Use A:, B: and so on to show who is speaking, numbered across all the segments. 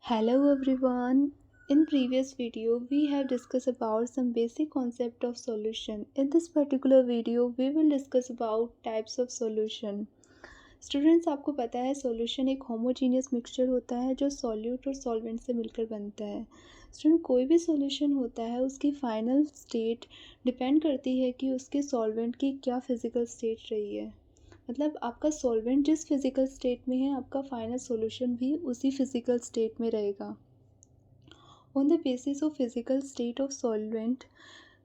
A: Hello everyone. In previous video we have discussed about some basic concept of solution. In this particular video we will discuss about types of solution. Students आपको पता है solution एक homogeneous mixture होता है जो solute और solvent से मिलकर बनता है. स्टूडेंट कोई भी solution होता है उसकी final state डिपेंड करती है कि उसके solvent की क्या physical state रही है. मतलब आपका सॉल्वेंट जिस फिज़िकल स्टेट में है आपका फाइनल सॉल्यूशन भी उसी फिज़िकल स्टेट में रहेगा. On the basis of physical state of solvent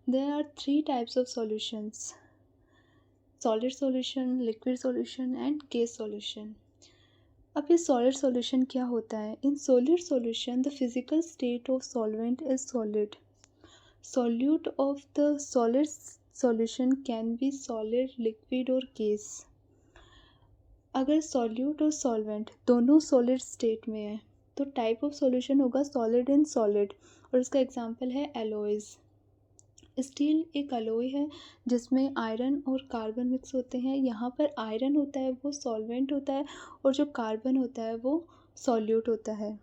A: there are 3 types of solutions: solid solution, liquid solution and gas solution. अब ये सॉलिड सॉल्यूशन क्या होता है? In solid solution the physical state of solvent is solid. Solute of the solid solution can be solid, liquid और gas. अगर solute और solvent दोनों solid state में है तो टाइप ऑफ सॉल्यूशन होगा सॉलिड इन सॉलिड, और इसका एग्जांपल है एलॉयज़. स्टील एक अलॉय है जिसमें आयरन और कार्बन मिक्स होते हैं. यहाँ पर आयरन होता है वो सॉल्वेंट होता है और जो कार्बन होता है वो सॉल्यूट होता है.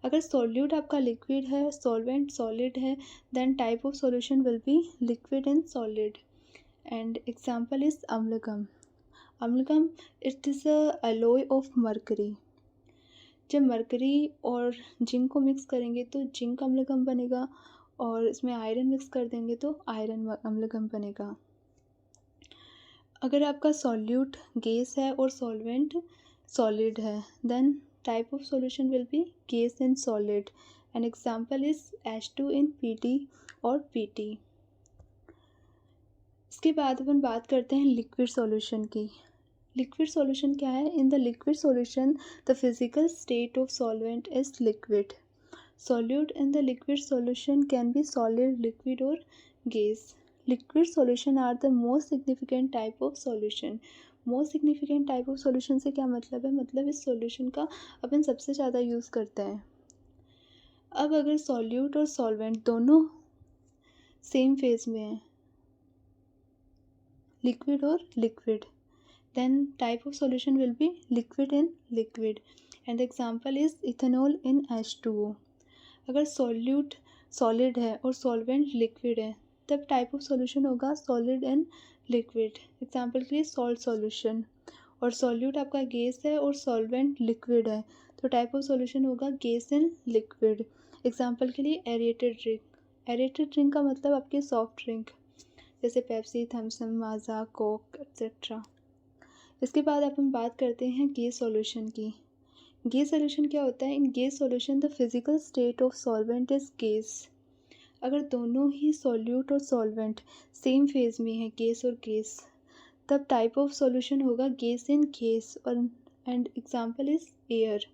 A: अगर सॉल्यूट आपका लिक्विड है, सॉल्वेंट सॉलिड है, then type of solution will be liquid in solid. And example is amalgam. Amalgam it is a alloy of mercury. जब मरकरी और जिंक को मिक्स करेंगे तो जिंक अम्लगम बनेगा, और इसमें आयरन मिक्स कर देंगे तो आयरन अम्लगम बनेगा. अगर आपका सॉल्यूट गैस है और सॉल्वेंट सॉलिड है then type of solution will be gas in solid. An example is H2 in Pd और Pt. इसके बाद अपन बात करते हैं लिक्विड सॉल्यूशन की. लिक्विड सॉल्यूशन क्या है? In the liquid solution the physical state of solvent is liquid. Solute in the liquid solution can be solid, liquid और gas. Liquid solution are the most significant type of solution. Most significant type of solution से क्या मतलब है? मतलब इस solution का अपन सबसे ज़्यादा यूज़ करते हैं. अब अगर सॉल्यूट और सॉल्वेंट दोनों सेम फेज में हैं, लिक्विड और liquid, then type of solution will be liquid in liquid. And the example is ethanol in H2O. अगर solute solid है और solvent liquid है तब type of solution होगा solid in liquid. example के लिए salt solution. और solute आपका gas है और solvent liquid है तो type of solution होगा gas in liquid. example के लिए aerated drink. aerated drink का मतलब आपकी soft drink जैसे पेप्सी, थम्सन, माजा, कोक एक्सेट्रा. इसके बाद अपन बात करते हैं गैस सॉल्यूशन की. गैस सॉल्यूशन क्या होता है? इन gas solution the physical state of solvent is gas. अगर दोनों ही सॉल्यूट और सॉल्वेंट सेम फेज में है, गैस और गैस, तब टाइप ऑफ सॉल्यूशन होगा गैस इन गैस. और एंड एग्जांपल इज एयर.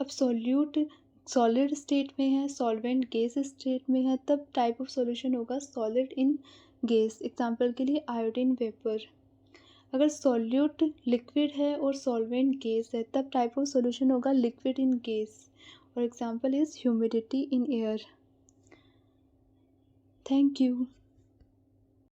A: अब सॉल्यूट सॉलिड स्टेट में है, सॉल्वेंट गैस स्टेट में है, तब टाइप ऑफ सॉल्यूशन होगा सॉलिड इन गैस. एग्जांपल के लिए आयोडीन वेपर. अगर सॉल्यूट लिक्विड है और सॉल्वेंट गैस है तब टाइप ऑफ सॉल्यूशन होगा लिक्विड इन गैस. और example is humidity in air. Thank you.